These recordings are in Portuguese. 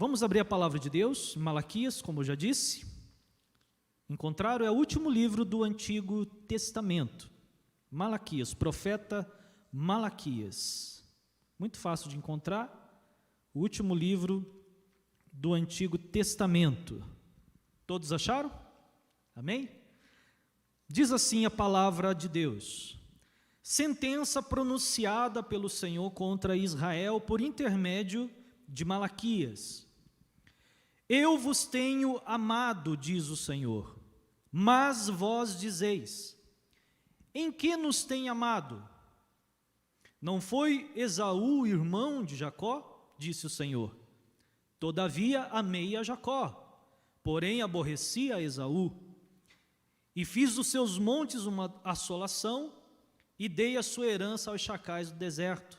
Vamos abrir a palavra de Deus, Malaquias, como eu já disse. Encontraram, é o último livro do Antigo Testamento. Malaquias, profeta Malaquias. Muito fácil de encontrar. O último livro do Antigo Testamento. Todos acharam? Amém? Diz assim a palavra de Deus: sentença pronunciada pelo Senhor contra Israel por intermédio de Malaquias. Eu vos tenho amado, diz o Senhor, mas vós dizeis: em que nos tem amado? Não foi Esaú irmão de Jacó? Disse o Senhor. Todavia amei a Jacó, porém aborreci a Esaú. E fiz dos seus montes uma assolação, e dei a sua herança aos chacais do deserto.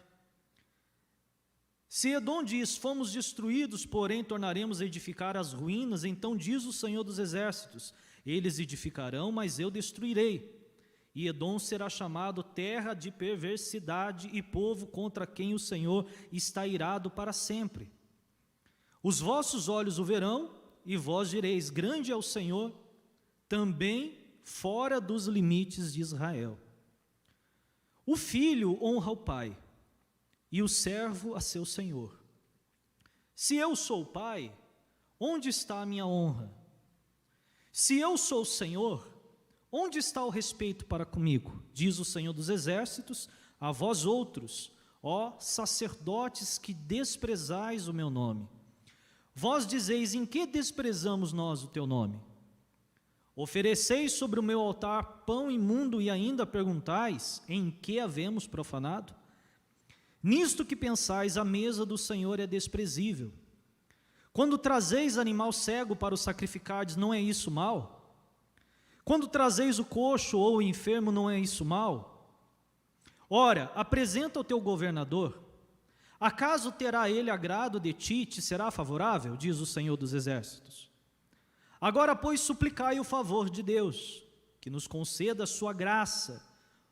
Se Edom diz: fomos destruídos, porém tornaremos a edificar as ruínas, então diz o Senhor dos Exércitos: eles edificarão, mas eu destruirei. E Edom será chamado terra de perversidade e povo contra quem o Senhor está irado para sempre. Os vossos olhos o verão, e vós direis: grande é o Senhor, também fora dos limites de Israel. O filho honra o pai, e o servo a seu senhor. Se eu sou o pai, onde está a minha honra? Se eu sou o Senhor, onde está o respeito para comigo? Diz o Senhor dos Exércitos a vós outros, ó sacerdotes que desprezais o meu nome. Vós dizeis: em que desprezamos nós o teu nome? Ofereceis sobre o meu altar pão imundo e ainda perguntais: em que havemos profanado? Nisto que pensais, a mesa do Senhor é desprezível. Quando trazeis animal cego para o sacrificardes, não é isso mal? Quando trazeis o coxo ou o enfermo, não é isso mal? Ora, apresenta o teu governador. Acaso terá ele agrado de ti, te será favorável? Diz o Senhor dos Exércitos. Agora, pois, suplicai o favor de Deus, que nos conceda a sua graça.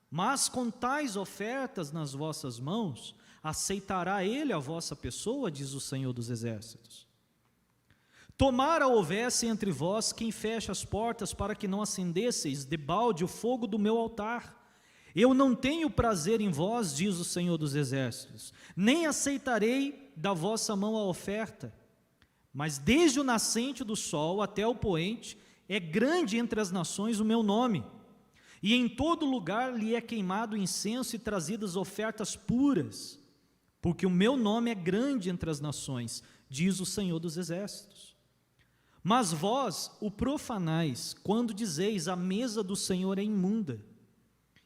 Mas com tais ofertas nas vossas mãos, aceitará ele a vossa pessoa, diz o Senhor dos Exércitos. Tomara houvesse entre vós quem feche as portas para que não acendesseis debalde o fogo do meu altar. Eu não tenho prazer em vós, diz o Senhor dos Exércitos, nem aceitarei da vossa mão a oferta. Mas desde o nascente do sol até o poente, é grande entre as nações o meu nome. E em todo lugar lhe é queimado incenso e trazidas ofertas puras, porque o meu nome é grande entre as nações, diz o Senhor dos Exércitos. Mas vós o profanais, quando dizeis: a mesa do Senhor é imunda,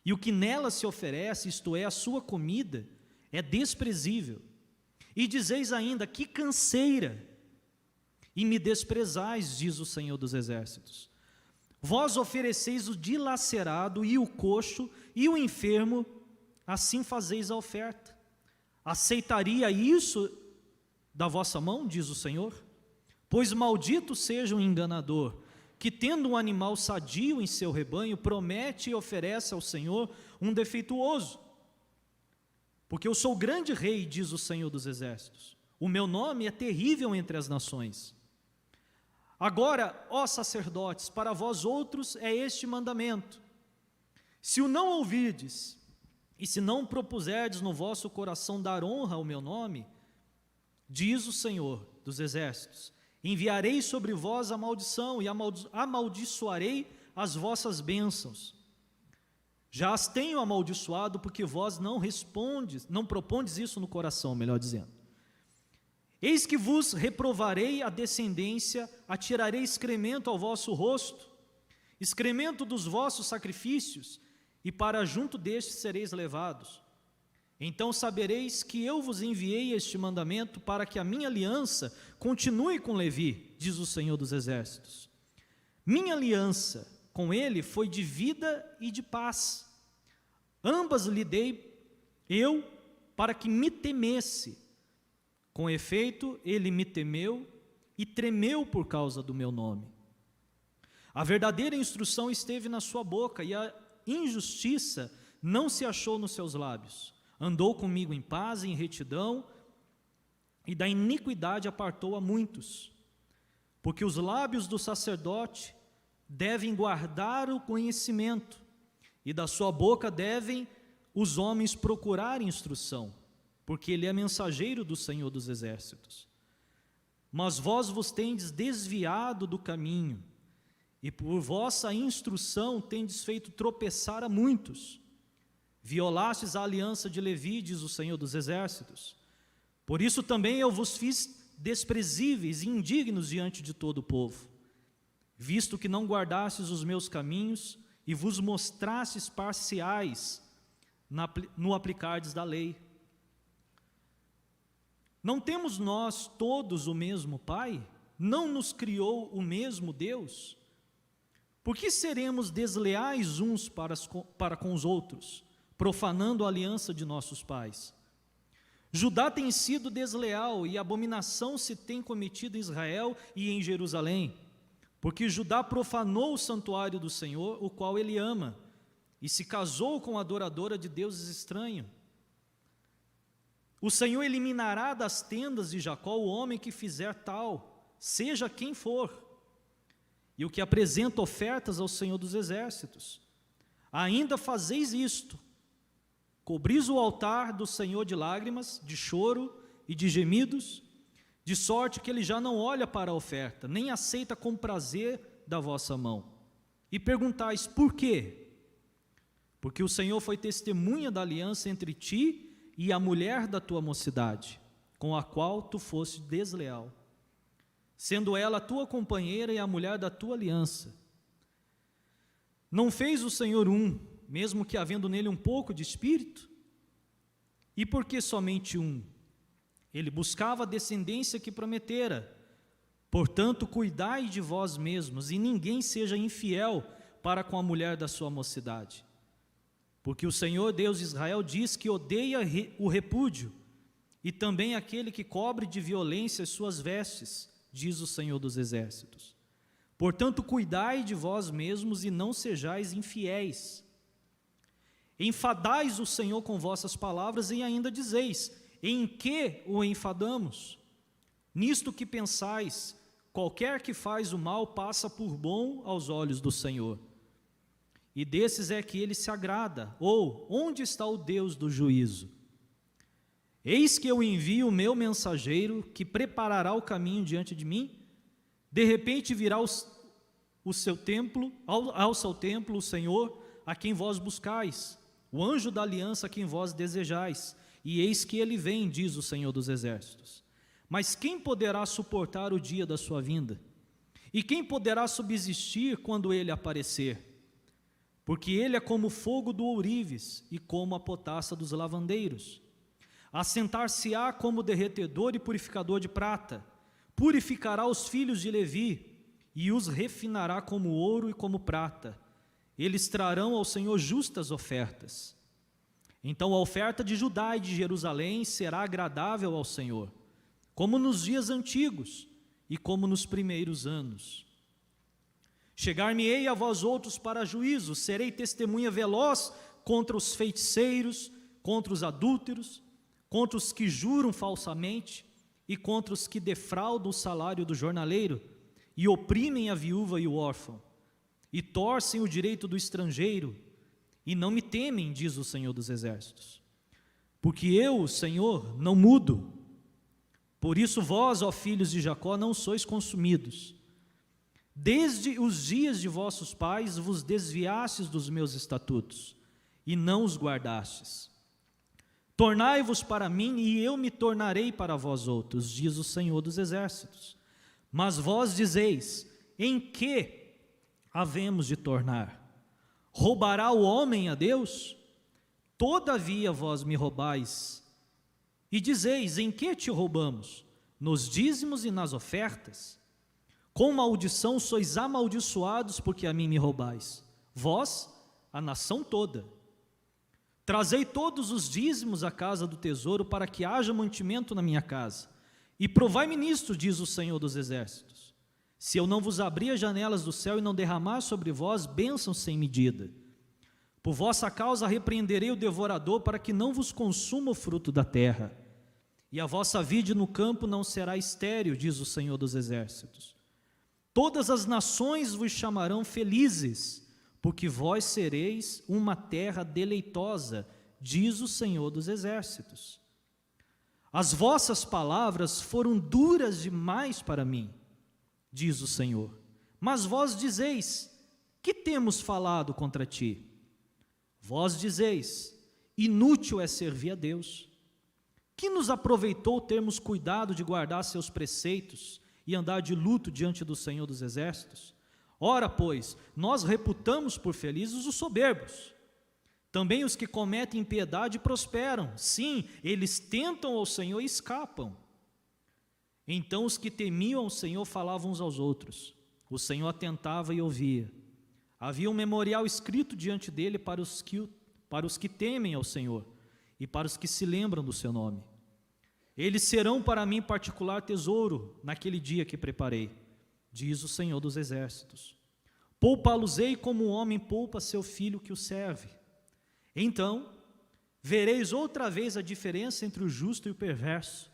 e o que nela se oferece, isto é, a sua comida, é desprezível. E dizeis ainda: que canseira, e me desprezais, diz o Senhor dos Exércitos. Vós ofereceis o dilacerado e o coxo e o enfermo, assim fazeis a oferta. Aceitaria isso da vossa mão, diz o Senhor? Pois maldito seja o enganador, que tendo um animal sadio em seu rebanho, promete e oferece ao Senhor um defeituoso. Porque eu sou grande rei, diz o Senhor dos Exércitos. O meu nome é terrível entre as nações. Agora, ó sacerdotes, para vós outros é este mandamento: se o não ouvirdes, e se não propuserdes no vosso coração dar honra ao meu nome, diz o Senhor dos Exércitos, enviarei sobre vós a maldição, e amaldiçoarei as vossas bênçãos. Já as tenho amaldiçoado, porque vós não propondes isso no coração, melhor dizendo. Eis que vos reprovarei a descendência, atirarei excremento ao vosso rosto, excremento dos vossos sacrifícios, e para junto destes sereis levados. Então sabereis que eu vos enviei este mandamento para que a minha aliança continue com Levi, diz o Senhor dos Exércitos. Minha aliança com ele foi de vida e de paz. Ambas lhe dei eu para que me temesse. Com efeito, ele me temeu e tremeu por causa do meu nome. A verdadeira instrução esteve na sua boca, e a injustiça não se achou nos seus lábios. Andou comigo em paz e em retidão, e da iniquidade apartou a muitos, porque os lábios do sacerdote devem guardar o conhecimento, e da sua boca devem os homens procurar instrução, porque ele é mensageiro do Senhor dos Exércitos. Mas vós vos tendes desviado do caminho, e por vossa instrução tendes feito tropeçar a muitos. Violastes a aliança de Levi, diz o Senhor dos Exércitos. Por isso também eu vos fiz desprezíveis e indignos diante de todo o povo, visto que não guardastes os meus caminhos e vos mostrastes parciais no aplicardes da lei. Não temos nós todos o mesmo Pai? Não nos criou o mesmo Deus? Por que seremos desleais uns para com os outros, profanando a aliança de nossos pais? Judá tem sido desleal e abominação se tem cometido em Israel e em Jerusalém, porque Judá profanou o santuário do Senhor, o qual ele ama, e se casou com a adoradora de deuses estranhos. O Senhor eliminará das tendas de Jacó o homem que fizer tal, seja quem for, e o que apresenta ofertas ao Senhor dos Exércitos. Ainda fazeis isto: cobris o altar do Senhor de lágrimas, de choro e de gemidos, de sorte que ele já não olha para a oferta, nem aceita com prazer da vossa mão. E perguntais: por quê? Porque o Senhor foi testemunha da aliança entre ti e a mulher da tua mocidade, com a qual tu foste desleal, sendo ela a tua companheira e a mulher da tua aliança. Não fez o Senhor mesmo que havendo nele um pouco de espírito? E por que somente um? Ele buscava a descendência que prometera. Portanto, cuidai de vós mesmos, e ninguém seja infiel para com a mulher da sua mocidade. Porque o Senhor Deus de Israel diz que odeia o repúdio, e também aquele que cobre de violência as suas vestes, diz o Senhor dos Exércitos. Portanto, cuidai de vós mesmos e não sejais infiéis. Enfadais o Senhor com vossas palavras e ainda dizeis: em que o enfadamos? Nisto que pensais: qualquer que faz o mal passa por bom aos olhos do Senhor, e desses é que ele se agrada. Ou, onde está o Deus do juízo? Eis que eu envio o meu mensageiro, que preparará o caminho diante de mim. De repente virá ao seu templo o Senhor, a quem vós buscais, o anjo da aliança a quem vós desejais, e eis que ele vem, diz o Senhor dos Exércitos. Mas quem poderá suportar o dia da sua vinda? E quem poderá subsistir quando ele aparecer? Porque ele é como o fogo do ourives e como a potassa dos lavandeiros. Assentar-se-á como derretedor e purificador de prata. Purificará os filhos de Levi e os refinará como ouro e como prata. Eles trarão ao Senhor justas ofertas. Então a oferta de Judá e de Jerusalém será agradável ao Senhor, como nos dias antigos e como nos primeiros anos. Chegar-me-ei a vós outros para juízo, serei testemunha veloz contra os feiticeiros, contra os adúlteros, contra os que juram falsamente e contra os que defraudam o salário do jornaleiro e oprimem a viúva e o órfão, e torcem o direito do estrangeiro, e não me temem, diz o Senhor dos Exércitos. Porque eu, Senhor, não mudo. Por isso vós, ó filhos de Jacó, não sois consumidos. Desde os dias de vossos pais vos desviastes dos meus estatutos, e não os guardastes. Tornai-vos para mim, e eu me tornarei para vós outros, diz o Senhor dos Exércitos. Mas vós dizeis: em que havemos de tornar? Roubará o homem a Deus? Todavia vós me roubais. E dizeis: em que te roubamos? Nos dízimos e nas ofertas? Com maldição sois amaldiçoados, porque a mim me roubais, vós, a nação toda. Trazei todos os dízimos à casa do tesouro, para que haja mantimento na minha casa. E provai-me nisto, diz o Senhor dos Exércitos, se eu não vos abrir as janelas do céu e não derramar sobre vós bênçãos sem medida. Por vossa causa repreenderei o devorador, para que não vos consuma o fruto da terra. e a vossa vide no campo não será estéril, diz o Senhor dos Exércitos. Todas as nações vos chamarão felizes, porque vós sereis uma terra deleitosa, diz o Senhor dos Exércitos. As vossas palavras foram duras demais para mim, diz o Senhor. Mas vós dizeis: que temos falado contra ti? Vós dizeis: inútil é servir a Deus. Que nos aproveitou termos cuidado de guardar seus preceitos e andar de luto diante do Senhor dos Exércitos? Ora, pois, nós reputamos por felizes os soberbos. Também os que cometem impiedade prosperam. Sim, eles tentam ao Senhor e escapam. Então os que temiam ao Senhor falavam uns aos outros. O Senhor atentava e ouvia. Havia um memorial escrito diante dele para os que temem ao Senhor e para os que se lembram do seu nome. Eles serão para mim particular tesouro naquele dia que preparei, diz o Senhor dos Exércitos. Poupá-los-ei como um homem poupa seu filho que o serve. Então, vereis outra vez a diferença entre o justo e o perverso,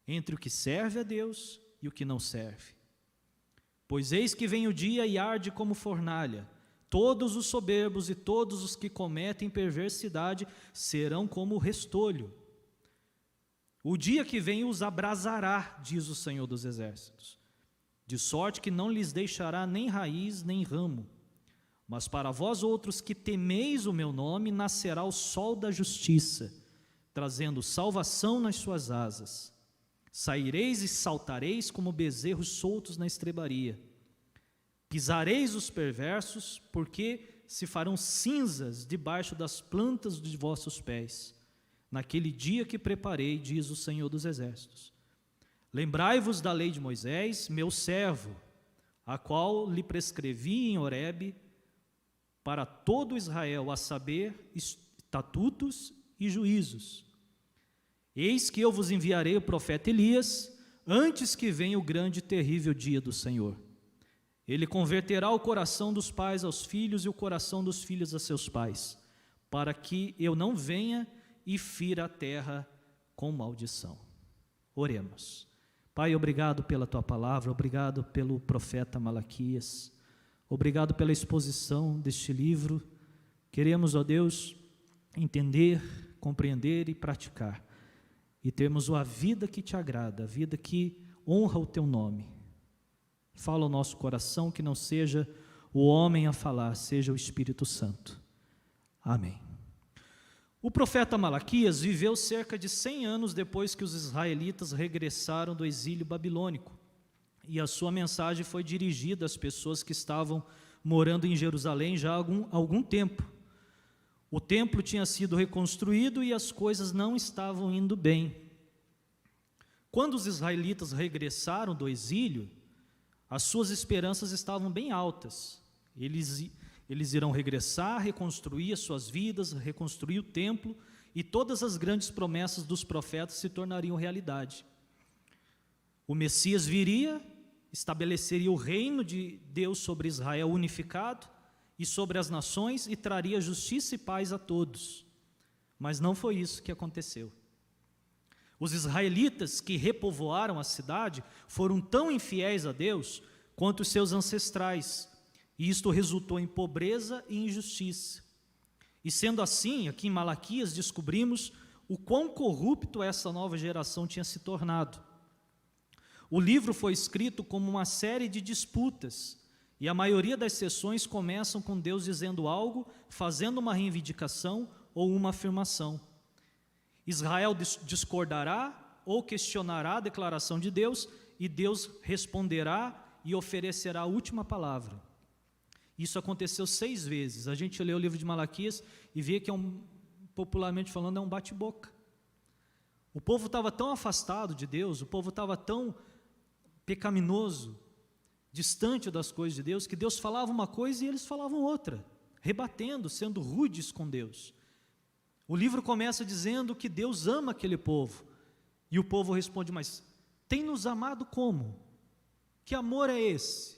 entre o que serve a Deus e o que não serve. Pois eis que vem o dia e arde como fornalha. Todos os soberbos e todos os que cometem perversidade serão como o restolho. O dia que vem os abrasará, diz o Senhor dos Exércitos, de sorte que não lhes deixará nem raiz nem ramo. Mas para vós outros que temeis o meu nome, nascerá o sol da justiça, trazendo salvação nas suas asas. Saireis e saltareis como bezerros soltos na estrebaria. Pisareis os perversos, porque se farão cinzas debaixo das plantas de vossos pés. Naquele dia que preparei, diz o Senhor dos Exércitos. Lembrai-vos da lei de Moisés, meu servo, a qual lhe prescrevi em Horebe, para todo Israel, a saber, estatutos e juízos. Eis que eu vos enviarei o profeta Elias, antes que venha o grande e terrível dia do Senhor. Ele converterá o coração dos pais aos filhos e o coração dos filhos a seus pais, para que eu não venha e fira a terra com maldição. Oremos. Pai, obrigado pela Tua palavra, obrigado pelo profeta Malaquias, obrigado pela exposição deste livro. Queremos, ó Deus, entender, compreender e praticar, e termos a vida que Te agrada, a vida que honra o Teu nome. Fala ao nosso coração, que não seja o homem a falar, seja o Espírito Santo. Amém. O profeta Malaquias viveu cerca de 100 anos depois que os israelitas regressaram do exílio babilônico, e a sua mensagem foi dirigida às pessoas que estavam morando em Jerusalém já há algum tempo. O templo tinha sido reconstruído e as coisas não estavam indo bem. Quando os israelitas regressaram do exílio, as suas esperanças estavam bem altas. Eles irão regressar, reconstruir as suas vidas, reconstruir o templo, e todas as grandes promessas dos profetas se tornariam realidade. O Messias viria, estabeleceria o reino de Deus sobre Israel unificado e sobre as nações, e traria justiça e paz a todos. Mas não foi isso que aconteceu. Os israelitas que repovoaram a cidade foram tão infiéis a Deus quanto os seus ancestrais, e isto resultou em pobreza e injustiça. E sendo assim, aqui em Malaquias descobrimos o quão corrupto essa nova geração tinha se tornado. O livro foi escrito como uma série de disputas, e a maioria das sessões começam com Deus dizendo algo, fazendo uma reivindicação ou uma afirmação. Israel discordará ou questionará a declaração de Deus, e Deus responderá e oferecerá a última palavra. Isso aconteceu 6 vezes. A gente lê o livro de Malaquias e vê que popularmente falando, é um bate-boca. O povo estava tão afastado de Deus, o povo estava tão pecaminoso, distante das coisas de Deus, que Deus falava uma coisa e eles falavam outra, rebatendo, sendo rudes com Deus. O livro começa dizendo que Deus ama aquele povo, e o povo responde: mas tem nos amado como? Que amor é esse?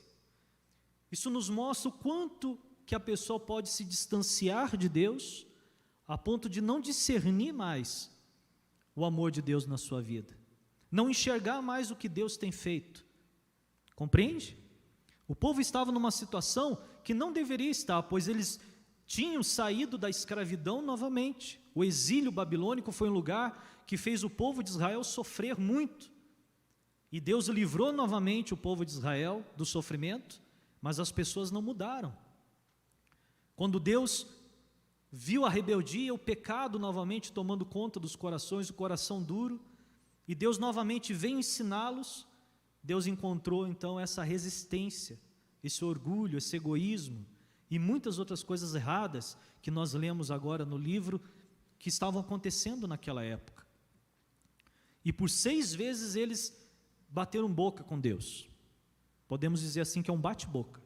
Isso nos mostra o quanto que a pessoa pode se distanciar de Deus, a ponto de não discernir mais o amor de Deus na sua vida, não enxergar mais o que Deus tem feito. Compreende? O povo estava numa situação que não deveria estar, pois eles tinham saído da escravidão novamente. O exílio babilônico foi um lugar que fez o povo de Israel sofrer muito. E Deus livrou novamente o povo de Israel do sofrimento, mas as pessoas não mudaram. Quando Deus viu a rebeldia, o pecado novamente tomando conta dos corações, o coração duro, e Deus novamente veio ensiná-los, Deus encontrou então essa resistência, esse orgulho, esse egoísmo e muitas outras coisas erradas que nós lemos agora no livro, que estavam acontecendo naquela época. E por 6 vezes eles bateram boca com Deus. Podemos dizer assim que é um bate-boca.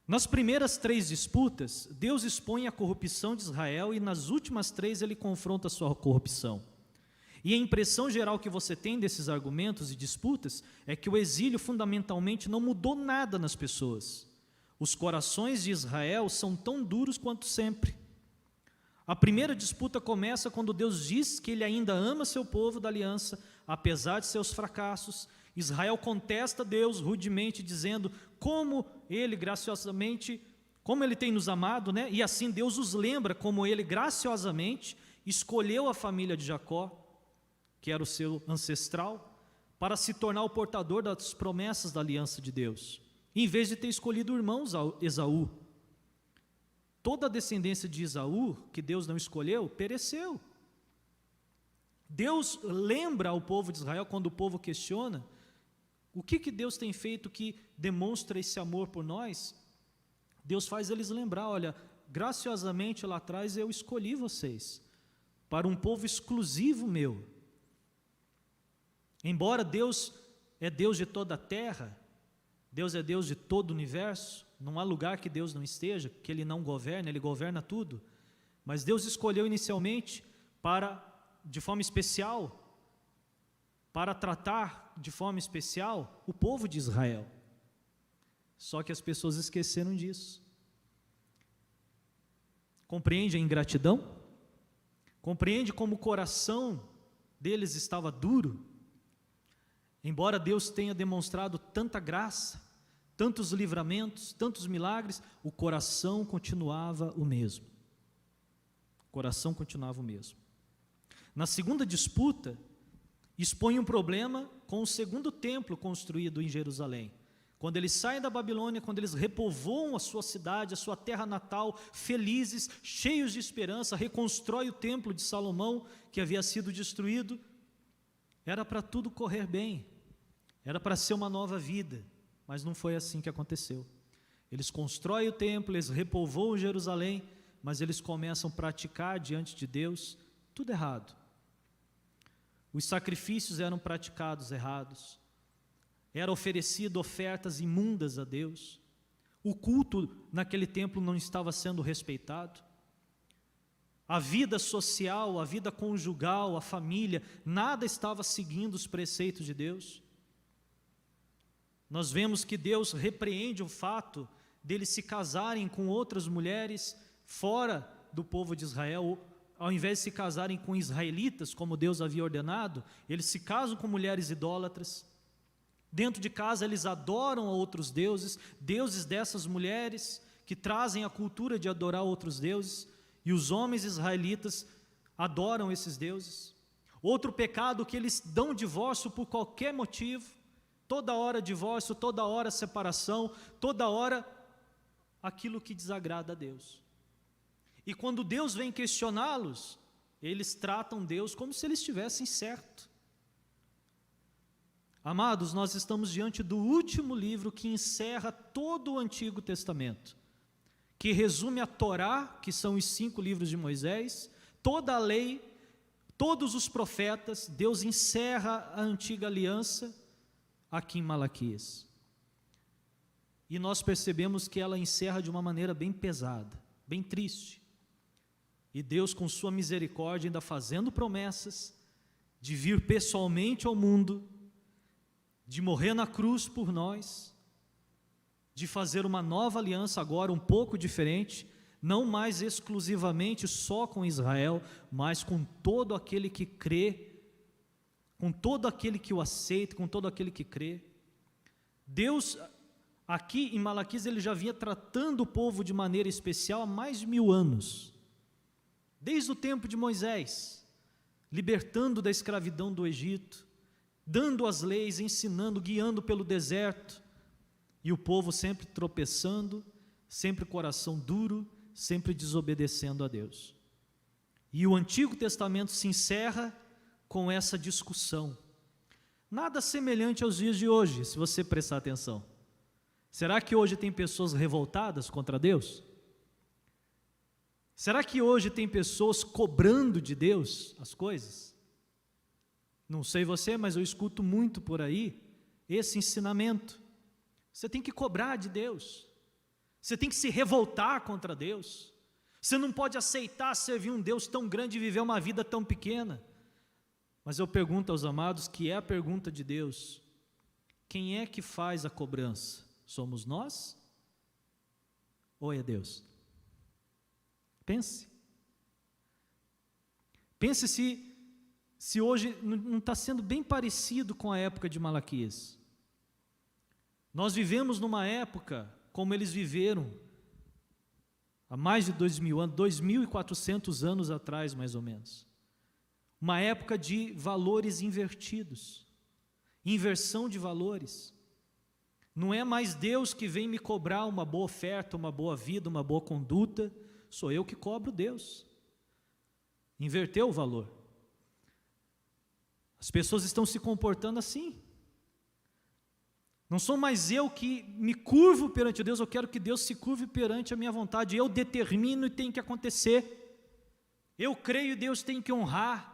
Nas primeiras 3 disputas, Deus expõe a corrupção de Israel e nas últimas 3 ele confronta a sua corrupção. E a impressão geral que você tem desses argumentos e disputas é que o exílio fundamentalmente não mudou nada nas pessoas. Os corações de Israel são tão duros quanto sempre. A primeira disputa começa quando Deus diz que ele ainda ama seu povo da aliança, apesar de seus fracassos. Israel contesta a Deus rudemente, dizendo como ele graciosamente, como ele tem nos amado, né? E assim Deus os lembra como ele graciosamente escolheu a família de Jacó, que era o seu ancestral, para se tornar o portador das promessas da aliança de Deus, em vez de ter escolhido o irmão Esaú. Toda a descendência de Esaú, que Deus não escolheu, pereceu. Deus lembra ao povo de Israel, quando o povo questiona, o que Deus tem feito que demonstra esse amor por nós? Deus faz eles lembrar, olha, graciosamente lá atrás eu escolhi vocês, para um povo exclusivo meu. Embora Deus é Deus de toda a terra, Deus é Deus de todo o universo, não há lugar que Deus não esteja, que Ele não governa, Ele governa tudo. Mas Deus escolheu inicialmente de forma especial, para tratar de forma especial o povo de Israel. Só que as pessoas esqueceram disso. Compreende a ingratidão? Compreende como o coração deles estava duro? Embora Deus tenha demonstrado tanta graça, tantos livramentos, tantos milagres, o coração continuava o mesmo. O coração continuava o mesmo. Na segunda disputa, expõe um problema com o segundo templo construído em Jerusalém. Quando eles saem da Babilônia, quando eles repovoam a sua cidade, a sua terra natal, felizes, cheios de esperança, reconstrói o templo de Salomão, que havia sido destruído, era para tudo correr bem, era para ser uma nova vida, mas não foi assim que aconteceu. Eles constroem o templo, eles repovoam Jerusalém, mas eles começam a praticar diante de Deus tudo errado. Os sacrifícios eram praticados errados, eram oferecidas ofertas imundas a Deus, o culto naquele templo não estava sendo respeitado, a vida social, a vida conjugal, a família, nada estava seguindo os preceitos de Deus. Nós vemos que Deus repreende o fato deles se casarem com outras mulheres fora do povo de Israel. Ao invés de se casarem com israelitas, como Deus havia ordenado, eles se casam com mulheres idólatras. Dentro de casa eles adoram a outros deuses, deuses dessas mulheres, que trazem a cultura de adorar outros deuses, e os homens israelitas adoram esses deuses. Outro pecado, que eles dão divórcio por qualquer motivo, toda hora divórcio, toda hora separação, toda hora aquilo que desagrada a Deus. E quando Deus vem questioná-los, eles tratam Deus como se eles estivessem certo. Amados, nós estamos diante do último livro que encerra todo o Antigo Testamento, que resume a Torá, que são os 5 livros de Moisés, toda a lei, todos os profetas. Deus encerra a antiga aliança aqui em Malaquias. E nós percebemos que ela encerra de uma maneira bem pesada, bem triste. E Deus, com sua misericórdia, ainda fazendo promessas de vir pessoalmente ao mundo, de morrer na cruz por nós, de fazer uma nova aliança agora um pouco diferente, não mais exclusivamente só com Israel, mas com todo aquele que crê, com todo aquele que o aceita, com todo aquele que crê. Deus, aqui em Malaquias, ele já vinha tratando o povo de maneira especial há mais de 1000 anos, desde o tempo de Moisés, libertando da escravidão do Egito, dando as leis, ensinando, guiando pelo deserto, e o povo sempre tropeçando, sempre coração duro, sempre desobedecendo a Deus. E o Antigo Testamento se encerra com essa discussão, nada semelhante aos dias de hoje, se você prestar atenção. Será que hoje tem pessoas revoltadas contra Deus? Será que hoje tem pessoas cobrando de Deus as coisas? Não sei você, mas eu escuto muito por aí esse ensinamento. Você tem que cobrar de Deus, você tem que se revoltar contra Deus, você não pode aceitar servir um Deus tão grande e viver uma vida tão pequena. Mas eu pergunto aos amados, que é a pergunta de Deus: quem é que faz a cobrança? Somos nós? Ou é Deus? Pense se hoje não está sendo bem parecido com a época de Malaquias. Nós vivemos numa época como eles viveram há mais de 2000 anos, 2400 anos atrás, mais ou menos. Uma época de valores invertidos, inversão de valores. Não é mais Deus que vem me cobrar uma boa oferta, uma boa vida, uma boa conduta, sou eu que cobro Deus. Inverteu o valor. As pessoas estão se comportando assim. Não sou mais eu que me curvo perante Deus, eu quero que Deus se curve perante a minha vontade. Eu determino e tem que acontecer. Eu creio e Deus tem que honrar.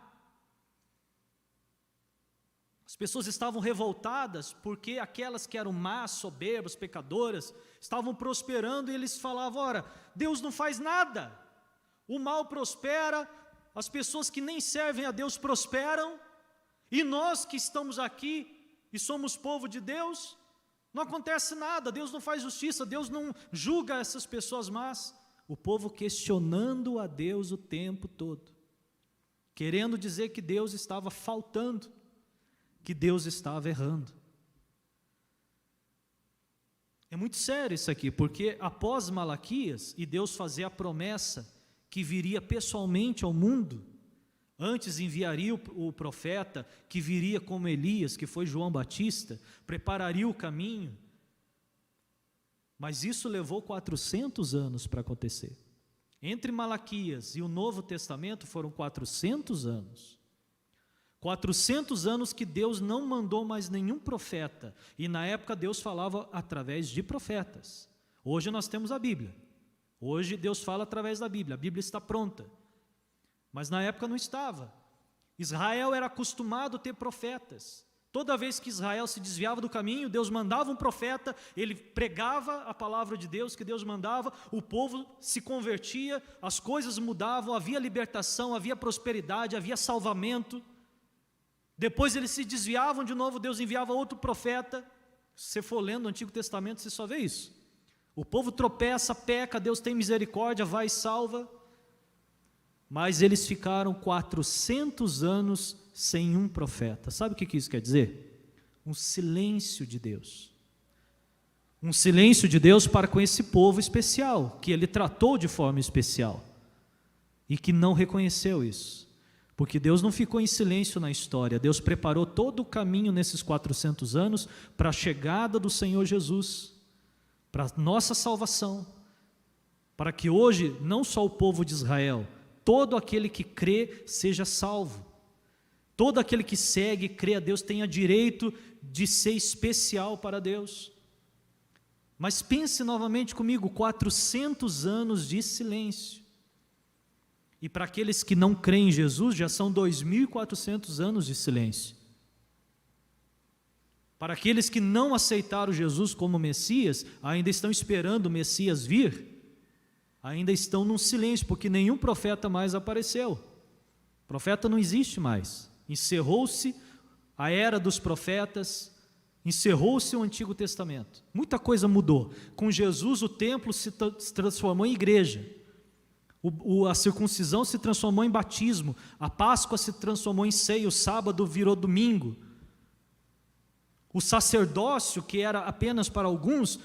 As pessoas estavam revoltadas porque aquelas que eram más, soberbas, pecadoras, estavam prosperando e eles falavam: ora, Deus não faz nada. O mal prospera, as pessoas que nem servem a Deus prosperam, e nós que estamos aqui e somos povo de Deus, não acontece nada, Deus não faz justiça, Deus não julga essas pessoas más. O povo questionando a Deus o tempo todo, querendo dizer que Deus estava faltando, que Deus estava errando. É muito sério isso aqui, porque após Malaquias, e Deus fazer a promessa que viria pessoalmente ao mundo, antes enviaria o profeta, que viria como Elias, que foi João Batista, prepararia o caminho, mas isso levou 400 anos para acontecer. Entre Malaquias e o Novo Testamento foram 400 anos. 400 anos que Deus não mandou mais nenhum profeta, e na época Deus falava através de profetas. Hoje nós temos a Bíblia, hoje Deus fala através da Bíblia, a Bíblia está pronta, mas na época não estava. Israel era acostumado a ter profetas. Toda vez que Israel se desviava do caminho, Deus mandava um profeta, ele pregava a palavra de Deus que Deus mandava, o povo se convertia, as coisas mudavam, havia libertação, havia prosperidade, havia salvamento. Depois eles se desviavam de novo, Deus enviava outro profeta. Se você for lendo o Antigo Testamento, você só vê isso. O povo tropeça, peca, Deus tem misericórdia, vai e salva. Mas eles ficaram 400 anos sem um profeta. Sabe o que isso quer dizer? Um silêncio de Deus. Um silêncio de Deus para com esse povo especial, que ele tratou de forma especial, e que não reconheceu isso. Porque Deus não ficou em silêncio na história, Deus preparou todo o caminho nesses 400 anos para a chegada do Senhor Jesus, para a nossa salvação, para que hoje não só o povo de Israel, todo aquele que crê seja salvo, todo aquele que segue e crê a Deus tenha direito de ser especial para Deus. Mas pense novamente comigo, 400 anos de silêncio. E para aqueles que não creem em Jesus, já são 2.400 anos de silêncio. Para aqueles que não aceitaram Jesus como Messias, ainda estão esperando o Messias vir, ainda estão num silêncio, porque nenhum profeta mais apareceu. O profeta não existe mais. Encerrou-se a era dos profetas, encerrou-se o Antigo Testamento. Muita coisa mudou. Com Jesus o templo se transformou em igreja. A circuncisão se transformou em batismo, a Páscoa se transformou em ceia, o sábado virou domingo. O sacerdócio, que era apenas para alguns,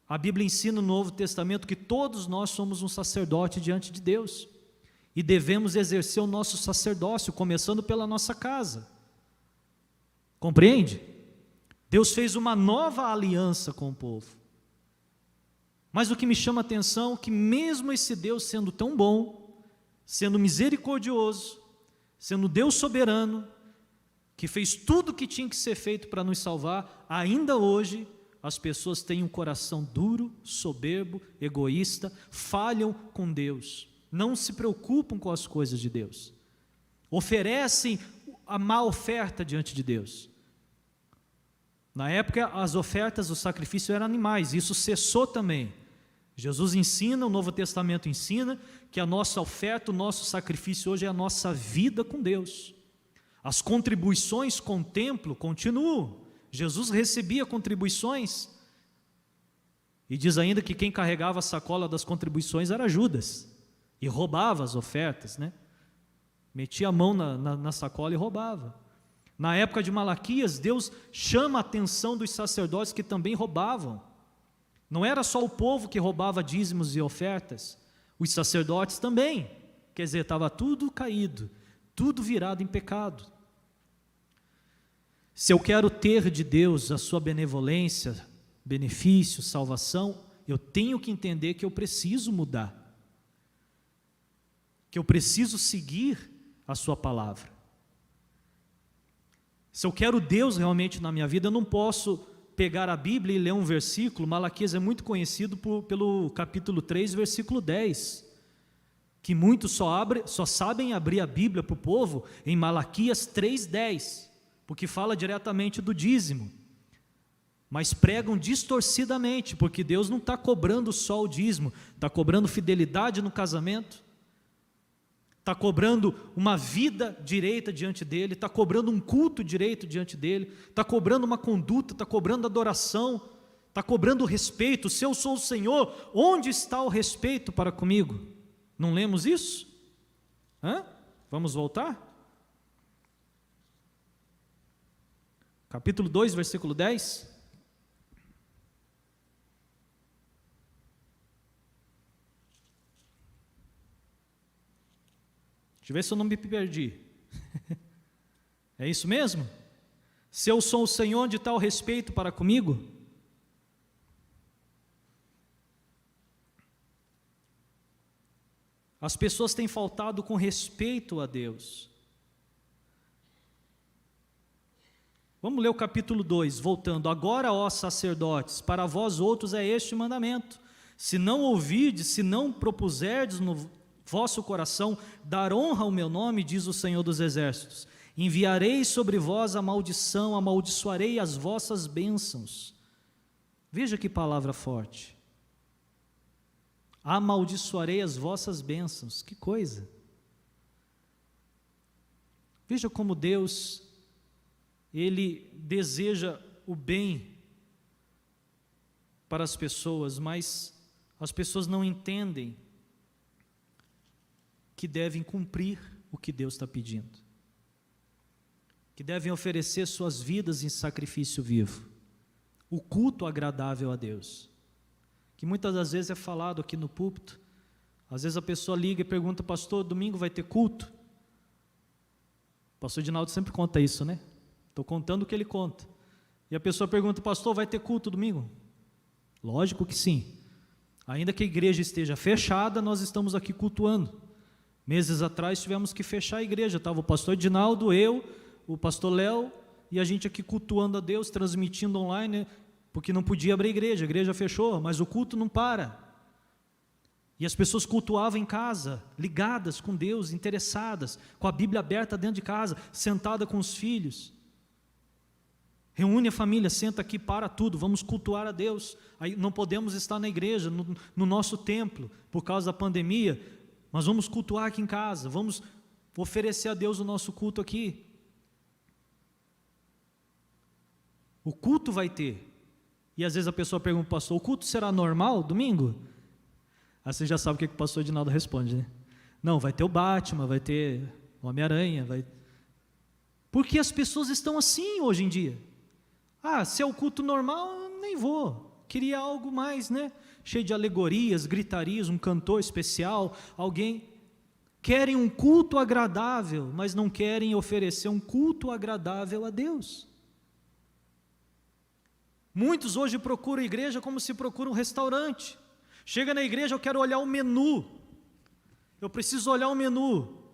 a Bíblia ensina no Novo Testamento que todos nós somos um sacerdote diante de Deus. E devemos exercer o nosso sacerdócio, começando pela nossa casa. Compreende? Deus fez uma nova aliança com o povo. Mas o que me chama a atenção é que mesmo esse Deus sendo tão bom, sendo misericordioso, sendo Deus soberano, que fez tudo o que tinha que ser feito para nos salvar, ainda hoje as pessoas têm um coração duro, soberbo, egoísta, falham com Deus, não se preocupam com as coisas de Deus, oferecem a má oferta diante de Deus. Na época as ofertas, o sacrifício eram animais, isso cessou também. Jesus ensina, o Novo Testamento ensina, que a nossa oferta, o nosso sacrifício hoje é a nossa vida com Deus. As contribuições com o templo continuam. Jesus recebia contribuições, e diz ainda que quem carregava a sacola das contribuições era Judas, e roubava as ofertas, né? Metia a mão na sacola e roubava. Na época de Malaquias, Deus chama a atenção dos sacerdotes que também roubavam. Não era só o povo que roubava dízimos e ofertas, os sacerdotes também. Quer dizer, estava tudo caído, tudo virado em pecado. Se eu quero ter de Deus a sua benevolência, benefício, salvação, eu tenho que entender que eu preciso mudar, que eu preciso seguir a sua palavra. Se eu quero Deus realmente na minha vida, eu não posso pegar a Bíblia e ler um versículo. Malaquias é muito conhecido pelo capítulo 3, versículo 10, que muitos só sabem abrir a Bíblia para o povo em Malaquias 3:10, porque fala diretamente do dízimo, mas pregam distorcidamente, porque Deus não está cobrando só o dízimo, está cobrando fidelidade no casamento, está cobrando uma vida direita diante dele, está cobrando um culto direito diante dele, está cobrando uma conduta, está cobrando adoração, está cobrando respeito. Se eu sou o Senhor, onde está o respeito para comigo? Não lemos isso? Vamos voltar? Capítulo 2, versículo 10. Deixa eu ver se eu não me perdi. É isso mesmo? Se eu sou o Senhor, onde está o respeito para comigo? As pessoas têm faltado com respeito a Deus. Vamos ler o capítulo 2, voltando. Agora, ó sacerdotes, para vós outros é este o mandamento: se não ouvirdes, se não propuserdes no vosso coração dar honra ao meu nome, diz o Senhor dos Exércitos, enviarei sobre vós a maldição, amaldiçoarei as vossas bênçãos. Veja que palavra forte. Amaldiçoarei as vossas bênçãos. Que coisa! Veja como Deus, Ele deseja o bem para as pessoas, mas as pessoas não entendem que devem cumprir o que Deus está pedindo, que devem oferecer suas vidas em sacrifício vivo, o culto agradável a Deus, que muitas das vezes é falado aqui no púlpito. Às vezes a pessoa liga e pergunta: pastor, domingo vai ter culto? O pastor Dinaldo sempre conta isso, né? Estou contando o que ele conta. E a pessoa pergunta: pastor, vai ter culto domingo? Lógico que sim. Ainda que a igreja esteja fechada, nós estamos aqui cultuando. Meses atrás tivemos que fechar a igreja, estava o pastor Dinaldo, eu, o pastor Léo, e a gente aqui cultuando a Deus, transmitindo online, porque não podia abrir a igreja fechou, mas o culto não para. E as pessoas cultuavam em casa, ligadas com Deus, interessadas, com a Bíblia aberta dentro de casa, sentada com os filhos. Reúne a família, senta aqui, para tudo, vamos cultuar a Deus. Aí não podemos estar na igreja, no nosso templo, por causa da pandemia, mas vamos cultuar aqui em casa, vamos oferecer a Deus o nosso culto aqui. O culto vai ter. E às vezes a pessoa pergunta: pastor, o culto será normal domingo? Aí você já sabe o que o pastor Edinaldo responde, né? Não, vai ter o Batman, vai ter o Homem-Aranha, vai... Porque as pessoas estão assim hoje em dia. Se é o culto normal, eu nem vou. Queria algo mais, né? Cheio de alegorias, gritarias, um cantor especial, alguém... Querem um culto agradável, mas não querem oferecer um culto agradável a Deus. Muitos hoje procuram a igreja como se procura um restaurante. Chega na igreja, eu quero olhar o menu. Eu preciso olhar o menu.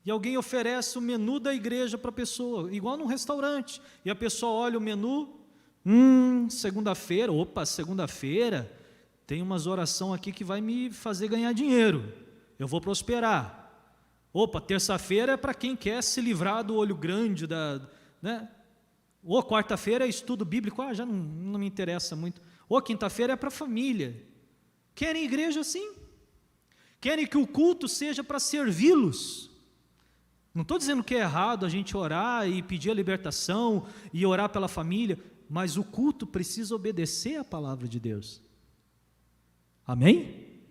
E alguém oferece o menu da igreja para a pessoa, igual num restaurante. E a pessoa olha o menu, segunda-feira, segunda-feira, tem umas orações aqui que vai me fazer ganhar dinheiro. Eu vou prosperar. Terça-feira é para quem quer se livrar do olho grande, né? Ou quarta-feira é estudo bíblico, já não me interessa muito. Ou quinta-feira é para a família. Querem igreja assim? Querem que o culto seja para servi-los. Não estou dizendo que é errado a gente orar e pedir a libertação e orar pela família, mas o culto precisa obedecer à palavra de Deus. Amém?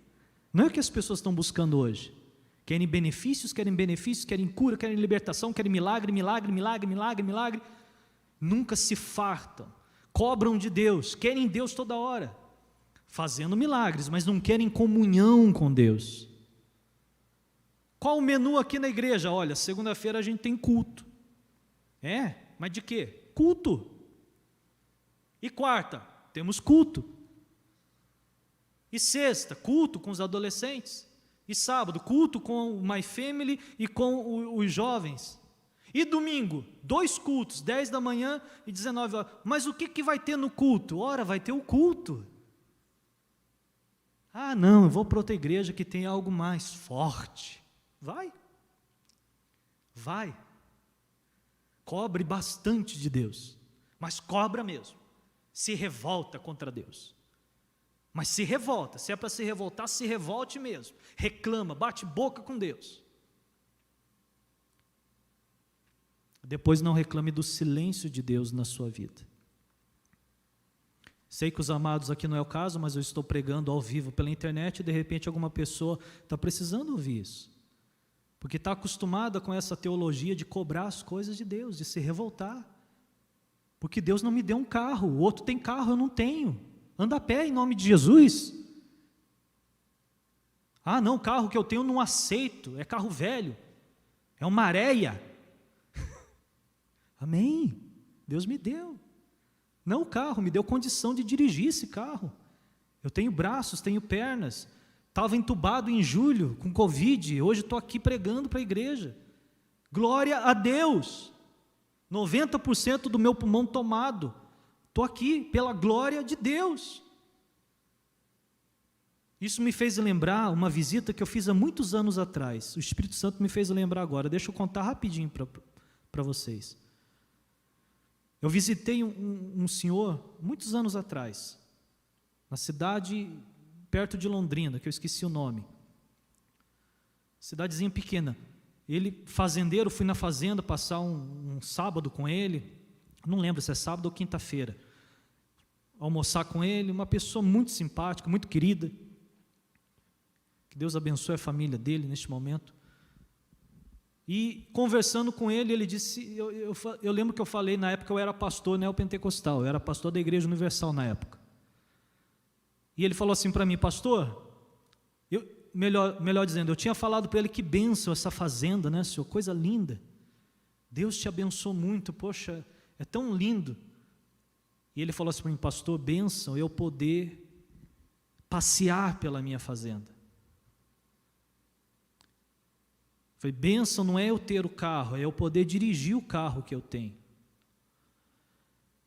Não é o que as pessoas estão buscando hoje. Querem benefícios, querem cura, querem libertação, querem milagre. Nunca se fartam, cobram de Deus, querem Deus toda hora, fazendo milagres, mas não querem comunhão com Deus. Qual o menu aqui na igreja? Olha, segunda-feira a gente tem culto. Mas de quê? Culto. E quarta, temos culto. E sexta, culto com os adolescentes. E sábado, culto com o My Family e com os jovens. E domingo, 2 cultos, 10 da manhã e 19 horas. Mas o que vai ter no culto? Ora, vai ter o culto. Não, eu vou para outra igreja que tem algo mais forte. Vai. Cobre bastante de Deus, mas cobra mesmo. Se revolta contra Deus. Mas se revolta, se é para se revoltar, se revolte mesmo. Reclama, bate boca com Deus. Depois não reclame do silêncio de Deus na sua vida. Sei que os amados aqui não é o caso, mas eu estou pregando ao vivo pela internet e de repente alguma pessoa está precisando ouvir isso. Porque está acostumada com essa teologia de cobrar as coisas de Deus, de se revoltar. Porque Deus não me deu um carro, o outro tem carro, eu não tenho. Anda a pé em nome de Jesus. Não, o carro que eu tenho eu não aceito, é carro velho, é uma areia. Amém, Deus me deu. Não o carro, me deu condição de dirigir esse carro. Eu tenho braços, tenho pernas. Estava entubado em julho com Covid, hoje estou aqui pregando para a igreja. Glória a Deus. 90% do meu pulmão tomado. Estou aqui pela glória de Deus. Isso me fez lembrar uma visita que eu fiz há muitos anos atrás. O Espírito Santo me fez lembrar agora. Deixa eu contar rapidinho para vocês. Eu visitei um senhor, muitos anos atrás, na cidade perto de Londrina, que eu esqueci o nome. Cidadezinha pequena. Ele, fazendeiro, fui na fazenda passar um sábado com ele. Não lembro se é sábado ou quinta-feira. Almoçar com ele, uma pessoa muito simpática, muito querida. Que Deus abençoe a família dele neste momento. E conversando com ele, ele disse, eu lembro que eu falei, na época eu era pastor neopentecostal, eu era pastor da Igreja Universal na época. E ele falou assim para mim, pastor, melhor dizendo, eu tinha falado para ele que bênção essa fazenda, né, senhor, coisa linda. Deus te abençoou muito, poxa, é tão lindo. E ele falou assim para mim, pastor, bênção eu poder passear pela minha fazenda. Falei, bênção não é eu ter o carro, é eu poder dirigir o carro que eu tenho.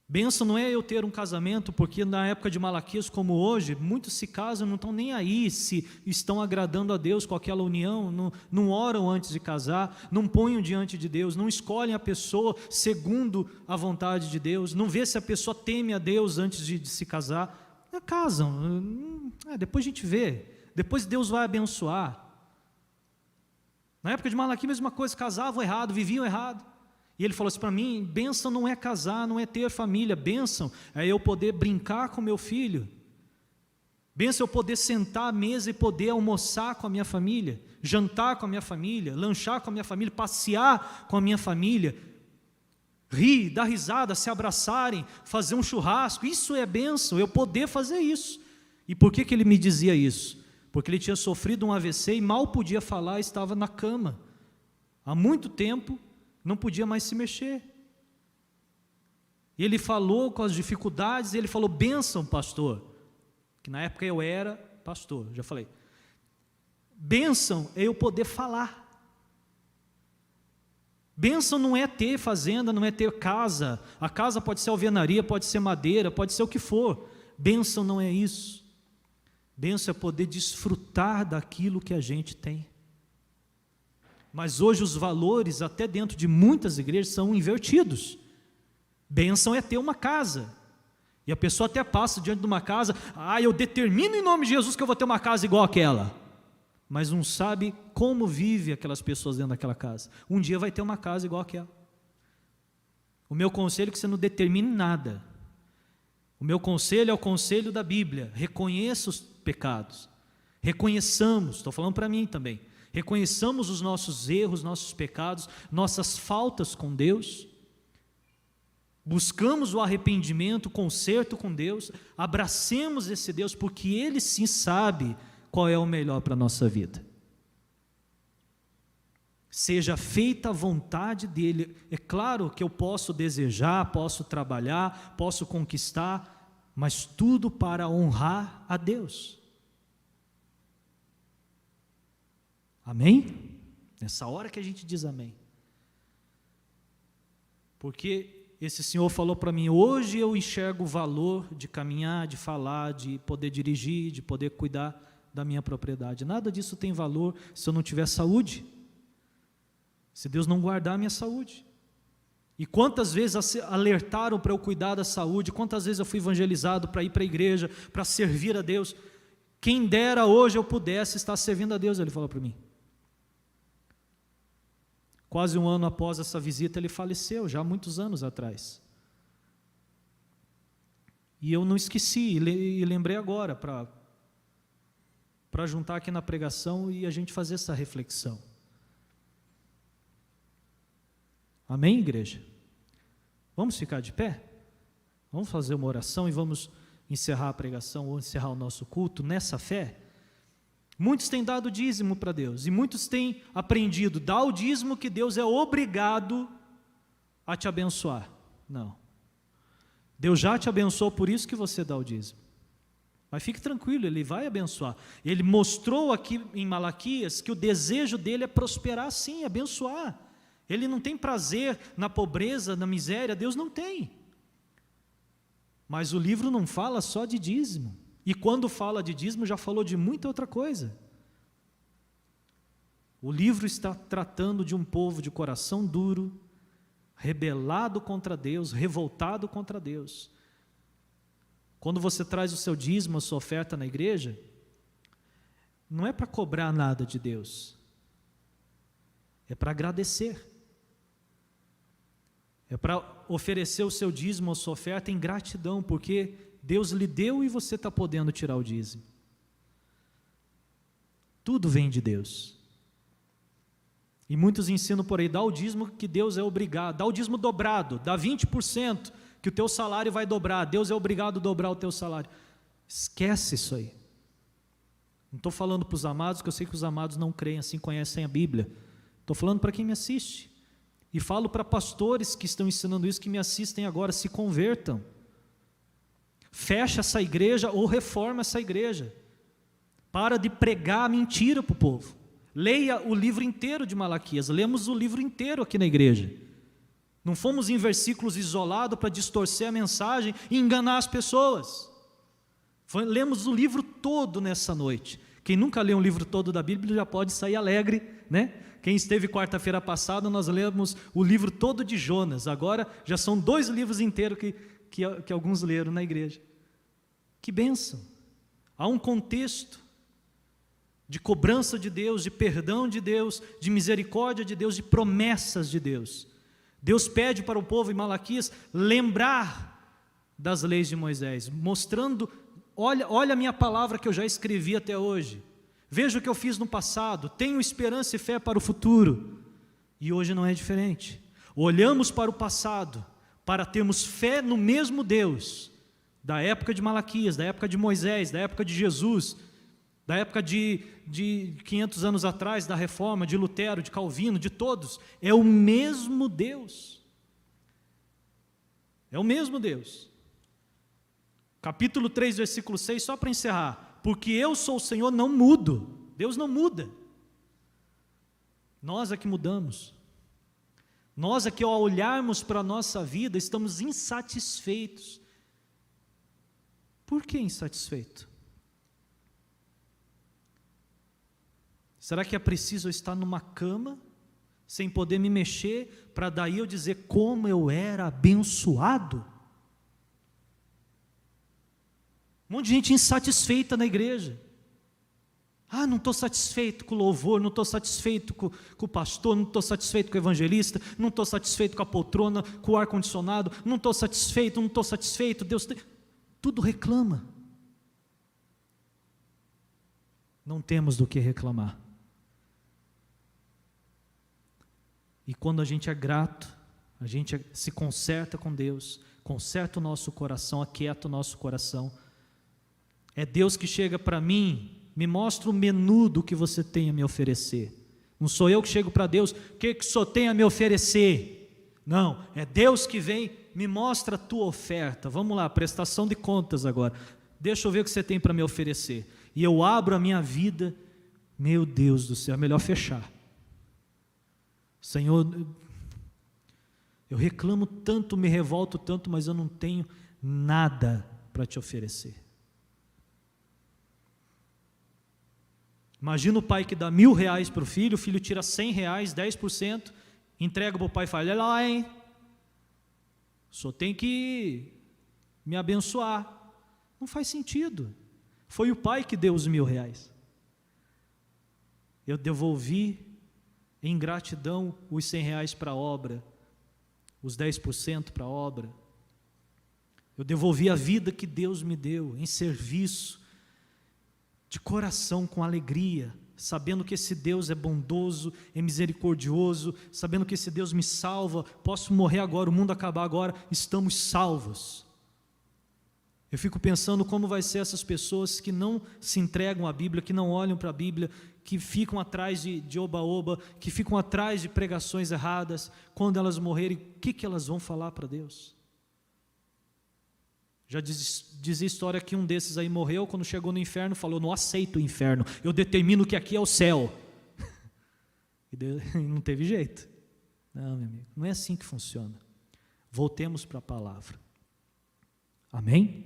Bênção não é eu ter um casamento, porque na época de Malaquias, como hoje, muitos se casam, não estão nem aí se estão agradando a Deus com aquela união, não oram antes de casar, não ponham diante de Deus, não escolhem a pessoa segundo a vontade de Deus, não vê se a pessoa teme a Deus antes de se casar, casam, depois a gente vê, depois Deus vai abençoar. Na época de Malaquias, mesma coisa, casavam errado, viviam errado. E ele falou assim para mim, bênção não é casar, não é ter família, bênção é eu poder brincar com meu filho. Bênção é eu poder sentar à mesa e poder almoçar com a minha família, jantar com a minha família, lanchar com a minha família, passear com a minha família, rir, dar risada, se abraçarem, fazer um churrasco. Isso é bênção, eu poder fazer isso. E por que ele me dizia isso? Porque ele tinha sofrido um AVC e mal podia falar, estava na cama. Há muito tempo, não podia mais se mexer. E ele falou com as dificuldades, e ele falou: bênção, pastor, que na época eu era pastor, já falei. Bênção é eu poder falar. Bênção não é ter fazenda, não é ter casa. A casa pode ser alvenaria, pode ser madeira, pode ser o que for. Bênção não é isso. Bênção é poder desfrutar daquilo que a gente tem. Mas hoje os valores, até dentro de muitas igrejas, são invertidos. Bênção é ter uma casa. E a pessoa até passa diante de uma casa: eu determino em nome de Jesus que eu vou ter uma casa igual aquela. Mas não sabe como vive aquelas pessoas dentro daquela casa. Um dia vai ter uma casa igual aquela. O meu conselho é que você não determine nada. O meu conselho é o conselho da Bíblia: reconheça os pecados, reconheçamos, estou falando para mim também, reconheçamos os nossos erros, nossos pecados, nossas faltas com Deus, buscamos o arrependimento, o conserto com Deus, abracemos esse Deus, porque Ele sim sabe qual é o melhor para a nossa vida. Seja feita a vontade dEle. É claro que eu posso desejar, posso trabalhar, posso conquistar, mas tudo para honrar a Deus. Amém? Nessa hora que a gente diz amém. Porque esse senhor falou para mim: hoje eu enxergo o valor de caminhar, de falar, de poder dirigir, de poder cuidar da minha propriedade. Nada disso tem valor se eu não tiver saúde, se Deus não guardar a minha saúde. E quantas vezes alertaram para eu cuidar da saúde, quantas vezes eu fui evangelizado para ir para a igreja, para servir a Deus. Quem dera hoje eu pudesse estar servindo a Deus, ele falou para mim. Quase um ano após essa visita ele faleceu, já há muitos anos atrás. E eu não esqueci, e lembrei agora para juntar aqui na pregação e a gente fazer essa reflexão. Amém, igreja? Vamos ficar de pé? Vamos fazer uma oração e vamos encerrar a pregação ou encerrar o nosso culto nessa fé? Muitos têm dado dízimo para Deus e muitos têm aprendido: dá o dízimo que Deus é obrigado a te abençoar. Não. Deus já te abençoou, por isso que você dá o dízimo. Mas fique tranquilo, Ele vai abençoar. Ele mostrou aqui em Malaquias que o desejo dele é prosperar sim, abençoar. Ele não tem prazer na pobreza, na miséria, Deus não tem. Mas o livro não fala só de dízimo. E quando fala de dízimo, já falou de muita outra coisa. O livro está tratando de um povo de coração duro, rebelado contra Deus, revoltado contra Deus. Quando você traz o seu dízimo, a sua oferta na igreja, não é para cobrar nada de Deus, é para agradecer. É para oferecer o seu dízimo, a sua oferta em gratidão, porque Deus lhe deu e você está podendo tirar o dízimo. Tudo vem de Deus. E muitos ensinam por aí: dá o dízimo que Deus é obrigado, dá o dízimo dobrado, dá 20%, que o teu salário vai dobrar, Deus é obrigado a dobrar o teu salário. Esquece isso aí. Não estou falando para os amados, que eu sei que os amados não creem assim, conhecem a Bíblia. Estou falando para quem me assiste. E falo para pastores que estão ensinando isso, que me assistem agora: se convertam. Fecha essa igreja ou reforma essa igreja. Para de pregar mentira para o povo. Leia o livro inteiro de Malaquias. Lemos o livro inteiro aqui na igreja. Não fomos em versículos isolados para distorcer a mensagem e enganar as pessoas. Lemos o livro todo nessa noite. Quem nunca leu um livro todo da Bíblia já pode sair alegre, né? Quem esteve quarta-feira passada, nós lemos o livro todo de Jonas. Agora já são 2 livros inteiros que alguns leram na igreja. Que bênção! Há um contexto de cobrança de Deus, de perdão de Deus, de misericórdia de Deus, de promessas de Deus. Deus pede para o povo em Malaquias lembrar das leis de Moisés, mostrando olha a minha palavra que eu já escrevi até hoje. Veja o que eu fiz no passado. Tenho esperança e fé para o futuro. E hoje não é diferente. Olhamos para o passado para termos fé no mesmo Deus, da época de Malaquias, da época de Moisés, da época de Jesus, da época de 500 anos atrás, da Reforma, de Lutero, de Calvino, de todos. É o mesmo Deus. É o mesmo Deus. Capítulo 3, versículo 6, só para encerrar. Porque eu sou o Senhor, não mudo. Deus não muda. Nós é que mudamos. Nós é que, ao olharmos para a nossa vida, estamos insatisfeitos. Por que insatisfeito? Será que é preciso eu estar numa cama, sem poder me mexer, para daí eu dizer como eu era abençoado? Um monte de gente insatisfeita na igreja. Ah, não estou satisfeito com o louvor, não estou satisfeito com o pastor, não estou satisfeito com o evangelista, não estou satisfeito com a poltrona, com o ar-condicionado, não estou satisfeito, Deus tem... Tudo reclama. Não temos do que reclamar. E quando a gente é grato, a gente se conserta com Deus, conserta o nosso coração, aquieta o nosso coração. É Deus que chega para mim, me mostra o menu do que você tem a me oferecer. Não sou eu que chego para Deus, o que o Senhor tem a me oferecer? Não, é Deus que vem, me mostra a tua oferta. Vamos lá, prestação de contas agora. Deixa eu ver o que você tem para me oferecer. E eu abro a minha vida, meu Deus do céu, é melhor fechar. Senhor, eu reclamo tanto, me revolto tanto, mas eu não tenho nada para te oferecer. Imagina o pai que dá R$1.000 para o filho tira R$100, 10%, entrega para o pai e fala, olha lá, hein, só tem que me abençoar. Não faz sentido. Foi o pai que deu os R$1.000. Eu devolvi em gratidão os R$100 para a obra, os 10% para a obra. Eu devolvi a vida que Deus me deu em serviço, de coração, com alegria, sabendo que esse Deus é bondoso, é misericordioso, sabendo que esse Deus me salva. Posso morrer agora, o mundo acabar agora, estamos salvos. Eu fico pensando como vai ser essas pessoas que não se entregam à Bíblia, que não olham para a Bíblia, que ficam atrás de oba-oba, que ficam atrás de pregações erradas. Quando elas morrerem, o que elas vão falar para Deus? Já dizia a história que um desses aí morreu, quando chegou no inferno, falou, não aceito o inferno, eu determino que aqui é o céu. E não teve jeito. Não, meu amigo, não é assim que funciona. Voltemos para a palavra. Amém?